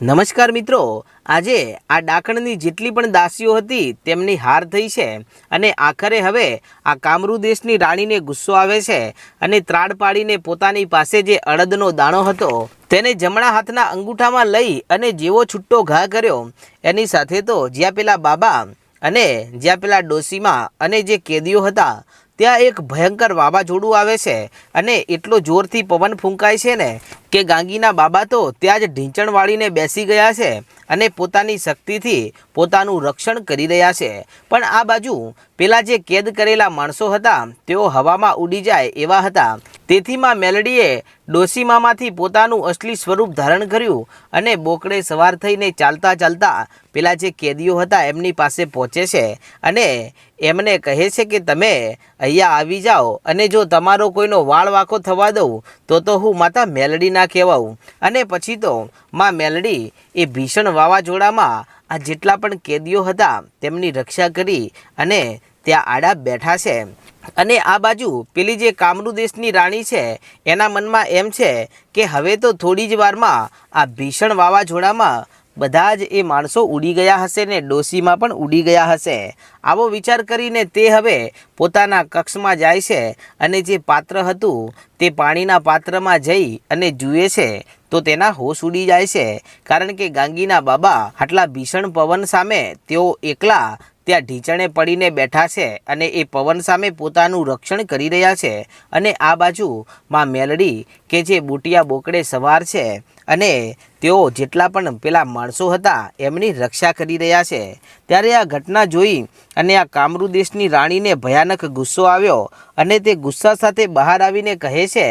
નમસ્કાર મિત્રો, આજે આ ડાકણની જેટલી પણ દાસીઓ હતી તેમની હાર થઈ છે અને આખરે હવે આ કામરૂ દેશની રાણીને ગુસ્સો આવે છે અને ત્રાડ પાડીને પોતાની પાસે જે અડદનો દાણો હતો તેને જમણા હાથના અંગૂઠામાં લઈ અને જેવો છૂટ્ટો ઘા કર્યો એની સાથે તો જ્યાં પેલા બાબા અને જ્યાં પેલા ડોસીમાં અને જે કેદીઓ હતા ત્યાં એક ભયંકર વાવાઝોડું આવે છે અને એટલો જોરથી પવન ફૂંકાય છે ને કે ગાંગીના બાબા તો ત્યાં જ ઢીંચણ વાળીને બેસી ગયા છે અને પોતાની શક્તિથી પોતાનું રક્ષણ કરી રહ્યા છે। પણ આ બાજુ પેલા જે કેદ કરેલા માણસો હતા તેઓ હવામાં ઉડી જાય એવા હતા। તેથી માં મેલડીએ ડોસીમામાંથી પોતાનું અસલી સ્વરૂપ ધારણ કર્યું અને બોકડે સવાર થઈને ચાલતા ચાલતા પેલા જે કેદીઓ હતા એમની પાસે પહોંચે છે અને એમને કહે છે કે તમે અહીંયા આવી જાઓ અને જો તમારો કોઈનો વાળ વાંકો થવા દઉં તો હું માતા મેલડી ના કહેવાઉં। અને પછી તો માં મેલડી એ ભીષણ વાવાઝોડામાં આ જેટલા પણ કેદીઓ હતા તેમની રક્ષા કરી અને ત્યાં આડા બેઠા છે। અને આ બાજુ પેલી જે કામરૂ દેશની રાણી છે એના મનમાં એમ છે કે હવે તો થોડી જ વારમાં આ ભીષણ વાવાઝોડામાં બધા જ એ માણસો ઉડી ગયા હશે ને ડોસીમાં પણ ઉડી ગયા હશે। આવો વિચાર કરીને તે હવે પોતાના કક્ષમાં જાય છે અને જે પાત્ર હતું તે પાણીના પાત્રમાં જઈ અને જુએ છે તો તેના હોશ ઉડી જાય છે, કારણ કે ગાંગીના બાબા આટલા ભીષણ પવન સામે તેઓ એકલા ત્યાં ઢીંચણે પડીને બેઠા છે અને એ પવન સામે પોતાનું રક્ષણ કરી રહ્યા છે। અને આ બાજુ માં મેલડી કે જે બુટિયા બોકડે સવાર છે અને તેઓ જેટલા પણ પેલા માણસો હતા એમની રક્ષા કરી રહ્યા છે। ત્યારે આ ઘટના જોઈ અને આ કામરૂ દેશની રાણીને ભયાનક ગુસ્સો આવ્યો અને તે ગુસ્સા સાથે બહાર આવીને કહે છે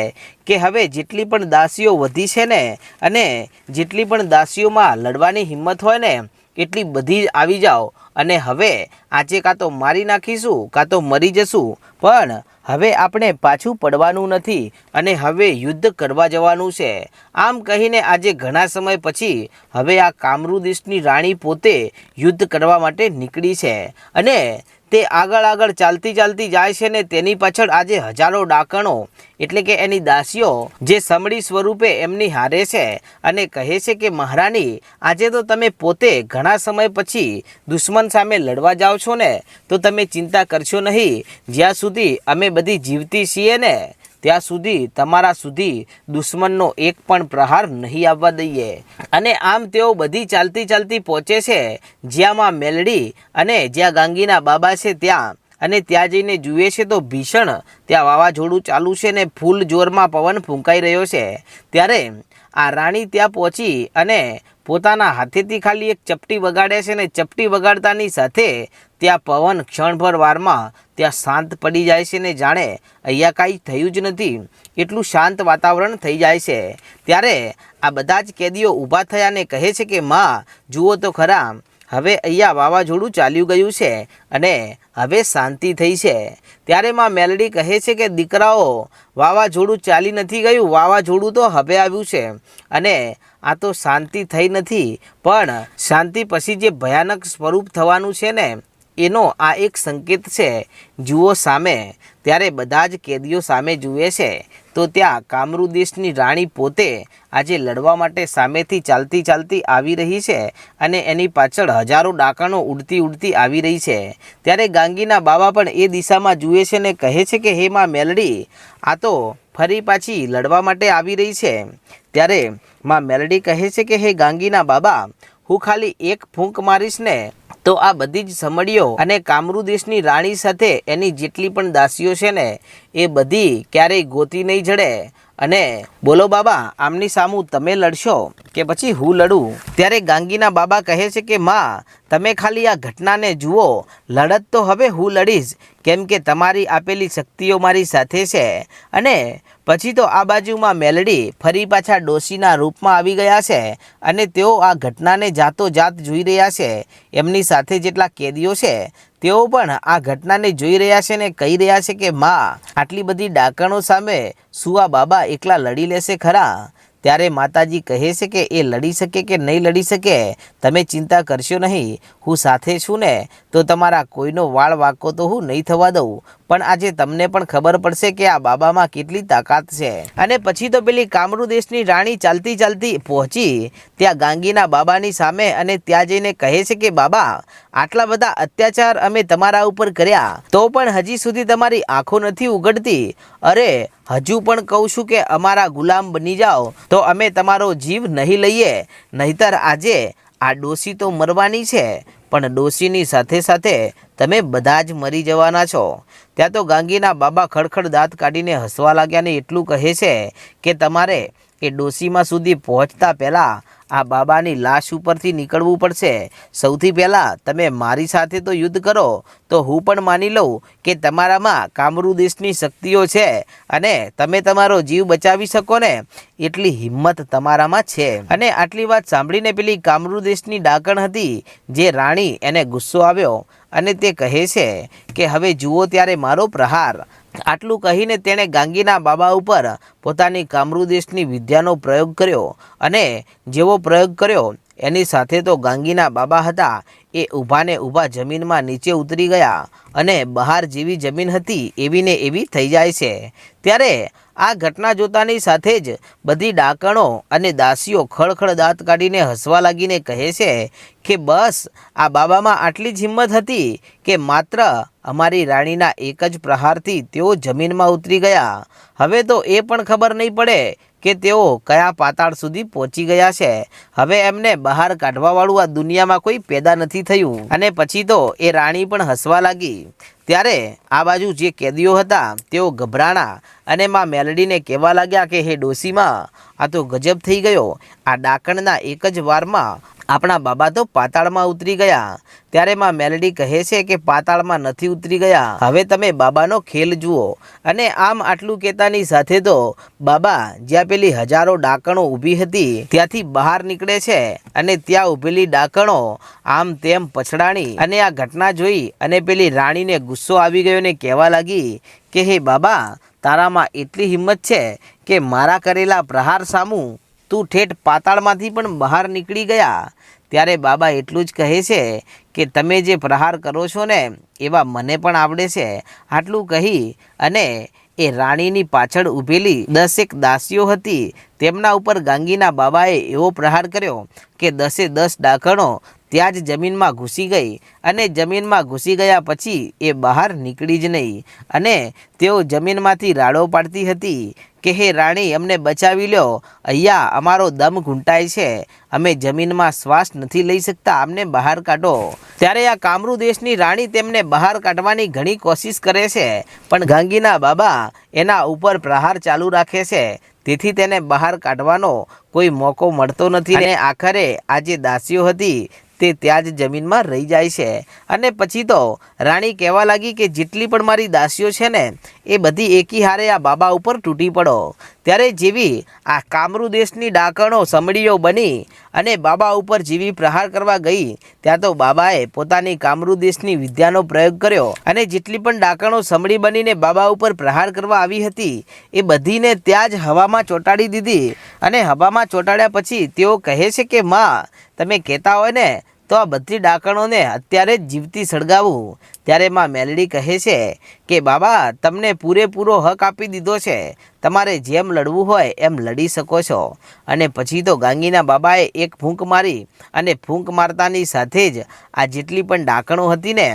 કે હવે જેટલી પણ દાસીઓ વધી છે ને અને જેટલી પણ દાસીઓમાં લડવાની હિંમત હોય ને એટલી બધી જ આવી જાઓ અને હવે આજે કાં તો મારી નાખીશું કાં તો મરી જશું, પણ હવે આપણે પાછું પડવાનું નથી અને હવે યુદ્ધ કરવા જવાનું છે। આમ કહીને આજે ઘણા સમય પછી હવે આ કામરૂ દેશની રાણી પોતે યુદ્ધ કરવા માટે નીકળી છે અને તે આગળ ચાલતી જાય છે ને તેની પાછળ આજે હજારો ડાકણો એટલે કે એની દાસીઓ જે સમડી સ્વરૂપે એમની હારે છે અને કહે છે કે મહારાણી, આજે તો તમે પોતે ઘણા સમય પછી દુશ્મન સામે લડવા જાઓ છો ને તો તમે ચિંતા કરશો નહીં, જ્યાં સુધી અમે બધી જીવતી છીએ ને ત્યાં સુધી તમારા સુધી દુશ્મનનો એક પણ પ્રહાર નહીં આવવા દઈએ। અને આમ તેઓ બધી ચાલતી પહોંચે છે જ્યાં માં મેલડી અને જ્યાં ગાંગીના બાબા છે ત્યાં, અને ત્યાં જઈને જુએ છે તો ભીષણ ત્યાં વાવાઝોડું ચાલુ છે ને ફૂલ જોરમાં પવન ફૂંકાઈ રહ્યો છે। ત્યારે આ રાણી ત્યાં પહોંચી અને પોતાના હાથેથી ખાલી એક ચપટી વગાડે છે ને ચપટી વગાડતાની સાથે ત્યાં પવન ક્ષણભર વારમાં ત્યાં શાંત પડી જાય છે ને જાણે અહીંયા કાંઈ થયું જ નથી એટલું શાંત વાતાવરણ થઈ જાય છે। ત્યારે આ બધા જ કેદીઓ ઊભા થયા ને કહે છે કે માં જુઓ તો ખરા, હવે અહીંયા વાવાઝોડું ચાલ્યું ગયું છે અને હવે શાંતિ થઈ છે। ત્યારે માં મેલડી કહે છે કે દીકરાઓ, વાવાઝોડું ચાલી નથી ગયું, વાવાઝોડું તો હવે આવ્યું છે અને આ તો શાંતિ થઈ નથી, પણ શાંતિ પછી જે ભયાનક સ્વરૂપ થવાનું છે ને એનો આ એક સંકેત છે, જુઓ સામે। ત્યારે બધા જ કેદીઓ સામે જુએ છે તો ત્યાં કામરૂ દેશની રાણી પોતે આજે લડવા માટે સામેથી ચાલતી આવી રહી છે અને એની પાછળ હજારો ડાકણો ઉડતી આવી રહી છે। ત્યારે ગાંગીના બાબા પણ એ દિશામાં જુએ છે ને કહે છે કે હે માં મેલડી, આ તો ફરી પાછી લડવા માટે આવી રહી છે। ત્યારે માં મેલડી કહે છે કે હે ગાંગીના બાબા, હું ખાલી એક ફૂંક મારીશ ને તો આ બધી જ સમડીઓ અને કામરૂ દેશની રાણી સાથે એની જેટલી પણ દાસીઓ છે ને એ બધી ક્યારેય ગોતી નહીં જડે। અને બોલો બાબા, આમની સામું તમે લડશો કે પછી હું લડું? ત્યારે ગાંગીના બાબા કહે છે કે માં, તમે ખાલી આ ઘટનાને જુઓ, લડત તો હવે હું લડીશ, કેમ કે તમારી આપેલી શક્તિઓ મારી સાથે છે। અને પછી તો આ બાજુમાં મેલડી ફરી પાછા ડોશીના રૂપમાં આવી ગયા છે અને તેઓ આ ઘટનાને જાત જોઈ રહ્યા છે। એમની સાથે જેટલા કેદીઓ છે તેઓ પણ આ ઘટનાને જોઈ રહ્યા છે ને કહી રહ્યા છે કે માં, આટલી બધી ડાકણો સામે શું આ બાબા એકલા લડી લેશે ખરા? ત્યારે માતાજી કહે છે કે એ લડી શકે કે નહીં લડી શકે તમે ચિંતા કરશો નહીં, હું સાથે છું ને, તો તમારા કોઈનો વાળ વાંકો તો હું નહીં થવા દઉં. પણ આજે તમને પણ ખબર પડશે કે આ બાબામાં કેટલી તાકાત છે. અને પછી તો પેલી કામરૂ દેશની રાણી ચાલતી ચાલતી પહોંચી ત્યાં ગાંગીના બાબાની સામે અને ત્યાં જઈને કહે છે કે બાબા, આટલા બધા અત્યાચાર અમે તમારા ઉપર કર્યા તો પણ હજી સુધી તમારી આંખો નથી ઉઘડતી. અરે હજુ પણ કહું છું કે અમારા ગુલામ બની જાઓ તો અમે તમારો જીવ નહીં લઈએ, નહીતર આજે આ ડોશી તો મરવાની છે પણ ડોશીની સાથે સાથે તમે બધા જ મરી જવાના છો. ત્યાં તો ગાંગીના બાબા ખડખડ દાંત કાઢીને હસવા લાગ્યા ને એટલું કહે છે કે તમારે એ ડોશીમાં સુધી પહોંચતા પહેલાં આ બાબાની લાશ ઉપરથી નીકળવું પડશે. સૌથી પહેલાં તમે મારી સાથે તો યુદ્ધ કરો તો હું પણ માની લઉં કે તમારામાં કામરૂ દેશની શક્તિઓ છે અને તમે તમારો જીવ બચાવી શકો ને એટલી હિંમત તમારામાં છે. અને આટલી વાત સાંભળીને પેલી કામરૂ દેશની ડાકણ હતી જે રાણી, એને ગુસ્સો આવ્યો અને તે કહે છે કે હવે જુઓ ત્યારે મારો પ્રહાર. આટલું કહીને તેણે ગાંગીના બાબા ઉપર પોતાની કામરૂ દેશની વિદ્યાનો પ્રયોગ કર્યો અને જેવો પ્રયોગ કર્યો એની સાથે તો ગાંગીના બાબા હતા એ ઊભાને ઊભા જમીનમાં નીચે ઉતરી ગયા અને બહાર જેવી જમીન હતી એવી ને એવી થઈ જાય છે. ત્યારે આ ઘટના જોતાની સાથે જ બધી ડાકણો અને દાસીઓ ખળખળ દાંત કાઢીને હસવા લાગીને કહે છે કે બસ આ બાબામાં આટલી જ હિંમત હતી કે માત્ર અમારી રાણીના એક જ પ્રહારથી તેઓ જમીનમાં ઉતરી ગયા. હવે તો એ પણ ખબર નહીં પડે કે તેઓ કયા પાતાળ સુધી પહોંચી ગયા છે. હવે એમને બહાર કાઢવાવાળું આ દુનિયામાં કોઈ પેદા નથી થયું. અને પછી તો એ રાણી પણ હસવા લાગી. ત્યારે આ બાજુ જે કેદીઓ હતા તેઓ ગભરાણા અને માં મેલડીને કહેવા લાગ્યા કે હે ડોશીમાં, આ તો ગજબ થઈ ગયો, આ ડાકણના એક જ વારમાં આપણા બાબા તો પાતાળમાં ઉતરી ગયા. ત્યારે માં મેલડી કહે છે કે પાતાળમાં નથી ઉતરી ગયા, હવે તમે બાબાનો ખેલ જુઓ. અને આમ આટલું કહેતાની સાથે તો બાબા જ્યાં પેલી હજારો ડાકણો ઊભી હતી ત્યાંથી બહાર નીકળે છે અને ત્યાં ઊભેલી ડાકણો આમ તેમ પછડાણી અને આ ઘટના જોઈ અને પેલી રાણીને ગુસ્સો આવી ગયો ને કહેવા લાગી કે હે બાબા, તારામાં એટલી હિંમત છે કે મારા કરેલા પ્રહાર સામું તું ઠેઠ પાતાળમાંથી પણ બહાર નીકળી ગયા. ત્યારે બાબા એટલું જ કહે છે કે તમે જે પ્રહાર કરો છો ને એવા મને પણ આવડે છે. આટલું કહી અને એ રાણીની પાછળ ઊભેલી 10 દાસીઓ હતી તેમના ઉપર ગાંગીના બાબાએ એવો પ્રહાર કર્યો કે 10 ડાકણો ત્યાં જ જમીનમાં ઘૂસી ગઈ અને જમીનમાં ઘૂસી ગયા પછી એ બહાર નીકળી જ નહીં. અને તેઓ જમીનમાંથી રાડો પાડતી હતી કે હે રાણી, અમને બચાવી લ્યો, અહીંયા અમારો દમ ઘૂંટાય છે, અમે જમીનમાં શ્વાસ નથી લઈ શકતા, અમને બહાર કાઢો. ત્યારે આ કામરૂ દેશની રાણી તેમને બહાર કાઢવાની ઘણી કોશિશ કરે છે પણ ગાંગીના બાબા એના ઉપર પ્રહાર ચાલુ રાખે છે, તેથી તેને બહાર કાઢવાનો કોઈ મોકો મળતો નથી. અને આખરે આ જે દાસીઓ હતી તે ત્યાં જ જમીનમાં રહી જાય છે. અને પછી તો રાણી કહેવા લાગી કે જેટલી પણ મારી દાસીઓ છે ને એ બધી એકી હારે આ બાબા ઉપર તૂટી પડો. ત્યારે જેવી આ કામરૂ દેશની ડાકણો સમડીઓ બની અને બાબા ઉપર જેવી પ્રહાર કરવા ગઈ ત્યાં તો બાબાએ પોતાની કામરૂ દેશની વિદ્યાનો પ્રયોગ કર્યો અને જેટલી પણ ડાકણો સમડી બનીને બાબા ઉપર પ્રહાર કરવા આવી હતી એ બધીને ત્યાં જ હવામાં ચોંટાડી દીધી. અને હવામાં ચોંટાડ્યા પછી તેઓ કહે છે કે માં, તમે કહેતા હોય ને તો આ બધી ડાકણોને અત્યારે જ જીવતી સળગાવું. ત્યારે માં મેલડી કહે છે કે બાબા, તમને પૂરેપૂરો હક આપી દીધો છે, તમારે જેમ લડવું હોય એમ લડી શકો છો. અને પછી તો ગાંગીના બાબાએ એક ફૂંક મારી અને ફૂંક મારતાની સાથે જ આ જેટલી પણ ડાકણો હતી ને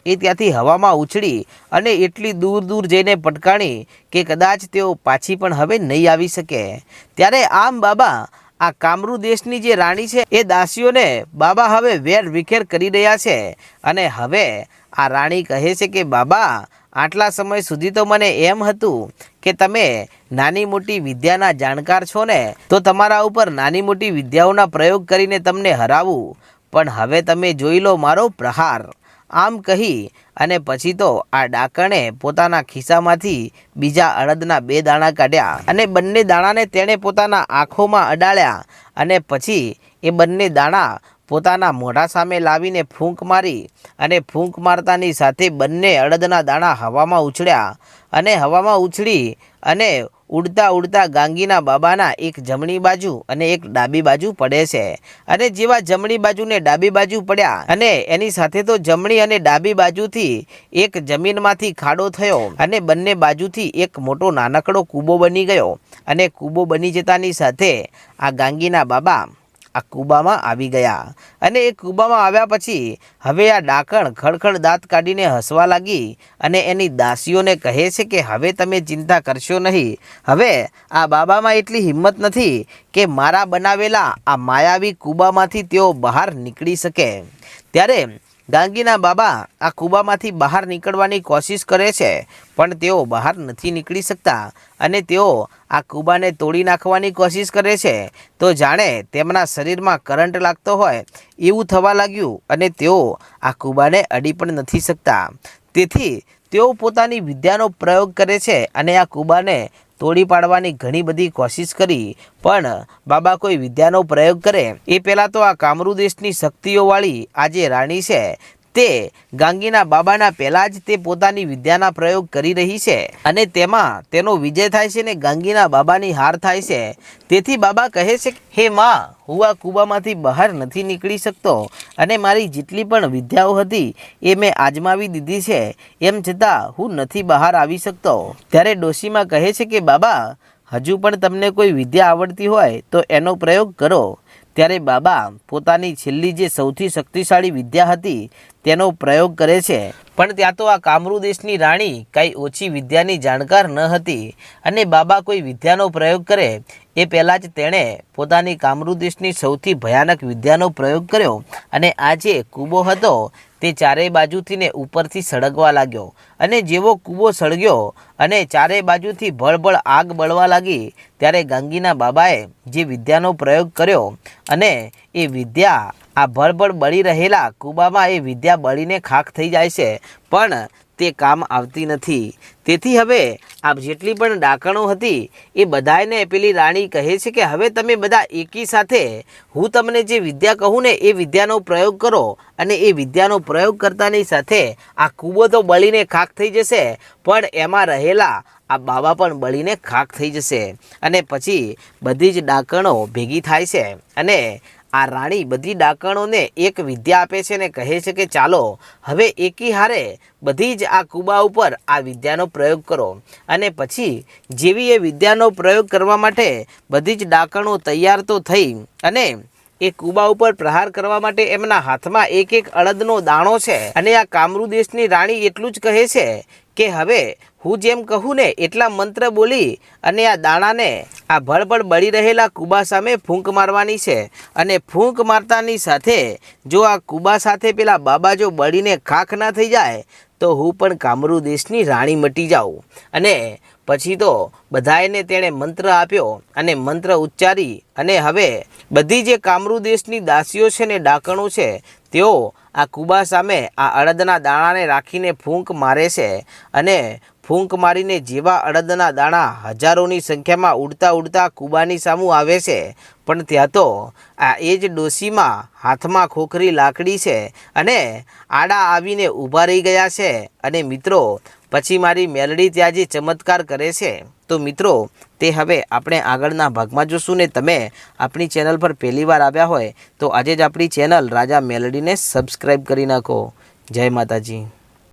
એ ત્યાંથી હવામાં ઉછળી અને એટલી દૂર દૂર જઈને પટકાણી કે કદાચ તેઓ પાછી પણ હવે નહીં આવી શકે. ત્યારે આમ બાબા આ કામરૂ દેશની જે રાણી છે એ દાસીઓને બાબા હવે વેર વિખેર કરી રહ્યા છે. અને હવે આ રાણી કહે છે કે બાબા, આટલા સમય સુધી તો મને એમ હતું કે તમે નાની મોટી વિદ્યાના જાણકાર છો ને તો તમારા ઉપર નાની મોટી વિદ્યાઓના પ્રયોગ કરીને તમને હરાવું, પણ હવે તમે જોઈ લો મારો પ્રહાર. આમ કહી અને પછી તો આ ડાકણે પોતાના ખિસ્સામાંથી બીજા અડદના 2 દાણા કાઢ્યા અને બંને દાણાને તેણે પોતાના આંખોમાં અડાડ્યા અને પછી એ બંને દાણા પોતાના મોઢા સામે લાવીને ફૂંક મારી અને ફૂંક મારતાની સાથે બંને અડદના દાણા હવામાં ઉછળ્યા અને હવામાં ઉછળી અને ઉડતા ઉડતા ગાંગીના બાબાના એક જમણી બાજુ અને એક ડાબી બાજુ પડે છે અને જેવા જમણી બાજુ ને ડાબી બાજુ પડ્યા અને એની સાથે તો જમણી અને ડાબી બાજુથી એક જમીનમાંથી ખાડો થયો અને બંને બાજુથી એક મોટો નાનકડો કૂબો બની ગયો અને કૂબો બની જતાની સાથે આ ગાંગીના બાબા આ કૂબામાં આવી ગયા અને એ કૂબામાં આવ્યા પછી હવે આ ડાકણ ખડખડ દાંત કાઢીને હસવા લાગી અને એની દાસીઓને કહે છે કે હવે તમે ચિંતા કરશો નહીં, હવે આ બાબામાં એટલી હિંમત નથી કે મારા બનાવેલા આ માયાવી કૂબામાંથી તેઓ બહાર નીકળી શકે। ત્યારે ગાંગીના બાબા આ કૂબામાંથી બહાર નીકળવાની કોશિશ કરે છે પણ તેઓ બહાર નથી નીકળી શકતા અને તેઓ આ કૂબાને તોડી નાખવાની કોશિશ કરે છે તો જાણે તેમના શરીરમાં કરંટ લાગતો હોય એવું થવા લાગ્યું અને તેઓ આ કૂબાને અડી પણ નથી શકતા। તેથી તેઓ પોતાની વિદ્યાનો પ્રયોગ કરે છે અને આ કૂબાને તોડી પાડવાની ઘણી બધી કોશિશ કરી પણ બાબા કોઈ વિદ્યાનો પ્રયોગ કરે એ પહેલાં તો આ કામરૂ દેશની શક્તિઓવાળી આ જે રાણી છે તે ગાંગીના બાબાના પહેલાં જ તે પોતાની વિદ્યાના પ્રયોગ કરી રહી છે અને તેમાં તેનો વિજય થાય છે ને ગાંગીના બાબાની હાર થાય છે। તેથી બાબા કહે છે હે માં, હું આ કૂબામાંથી બહાર નથી નીકળી શકતો અને મારી જેટલી પણ વિદ્યાઓ હતી એ મેં આજમાવી દીધી છે, એમ છતાં હું નથી બહાર આવી શકતો। ત્યારે ડોશીમાં કહે છે કે બાબા, હજુ પણ તમને કોઈ વિદ્યા આવડતી હોય તો એનો પ્રયોગ કરો। ત્યારે બાબા પોતાની છેલ્લી જે સૌથી શક્તિશાળી વિદ્યા હતી તેનો પ્રયોગ કરે છે પણ ત્યાં તો આ કામરૂ દેશની રાણી કાંઈ ઓછી વિદ્યાની જાણકાર ન હતી અને બાબા કોઈ વિદ્યાનો પ્રયોગ કરે એ પહેલાં જ તેણે પોતાની કામરૂ દેશની સૌથી ભયાનક વિદ્યાનો પ્રયોગ કર્યો અને આ જે કૂબો હતો તે ચારેય બાજુથી ને ઉપરથી સળગવા લાગ્યો અને જેવો કૂબો સળગ્યો અને ચારેય બાજુથી ભળભળ આગ બળવા લાગી ત્યારે ગાંગીના બાબાએ જે વિદ્યાનો પ્રયોગ કર્યો અને એ વિદ્યા આ ભળભળ બળી રહેલા કૂબામાં એ વિદ્યા બળીને ખાખ થઈ જાય છે પણ તે કામ આવતી નથી। તેથી હવે આ જેટલી પણ ડાકણો હતી એ બધાને પેલી રાણી કહે છે કે હવે તમે બધા એકી સાથે હું તમને જે વિદ્યા કહું ને એ વિદ્યાનો પ્રયોગ કરો અને એ વિદ્યાનો પ્રયોગ કરતાની સાથે આ કૂબો તો બળીને ખાખ થઈ જશે પણ એમાં રહેલા આ બાબા પણ બળીને ખાખ થઈ જશે। અને પછી બધી જ ડાકણો ભેગી થાય છે અને આ રાણી બધી ડાકણોને એક વિદ્યા આપે છે ને કહે છે કે ચાલો હવે એકી હારે બધી જ આ કૂબા ઉપર આ વિદ્યાનો પ્રયોગ કરો અને પછી જેવી એ વિદ્યાનો પ્રયોગ કરવા માટે બધી જ ડાકણો તૈયાર તો થઈ અને એ કૂબા ઉપર પ્રહાર કરવા માટે એમના હાથમાં એક એક અડદનો દાણો છે અને આ કામરૂ દેશની રાણી એટલું જ કહે છે કે હવે હું જેમ કહું ને એટલા મંત્ર બોલી અને આ દાણાને આ ભળભળ બળી રહેલા કૂબા સામે ફૂંક મારવાની છે અને ફૂંક મારતાની સાથે જો આ કૂબા સાથે પેલા બાબા જો બળીને ખાખ ના થઈ જાય તો હું પણ કામરૂ દેશની રાણી મટી જાઉં। અને પછી તો બધાને તેણે મંત્ર આપ્યો અને મંત્ર ઉચ્ચારી અને હવે બધી જે કામરૂ દેશની દાસીઓ છે ને ડાકણો છે તેઓ આ કૂબા સામે આ અડદના દાણાને રાખીને ફૂંક મારે છે અને ફૂંક મારીને જેવા અડદના દાણા હજારોની સંખ્યામાં ઉડતા ઉડતા કૂબાની સામું આવે છે પણ ત્યાં તો આ એ જ ડોશીમાં હાથમાં ખોખરી લાકડી છે અને આડા આવીને ઊભા રહી ગયા છે। અને મિત્રો પછી મારી મેલડી ત્યાં જે ચમત્કાર કરે છે તો મિત્રો તે હવે આપણે આગળના ભાગમાં જોશું ને તમે આપણી ચેનલ પર પહેલીવાર આવ્યા હોય તો આજે જ આપણી ચેનલ રાજા મેલડીને સબસ્ક્રાઈબ કરી નાખો। જય માતાજી।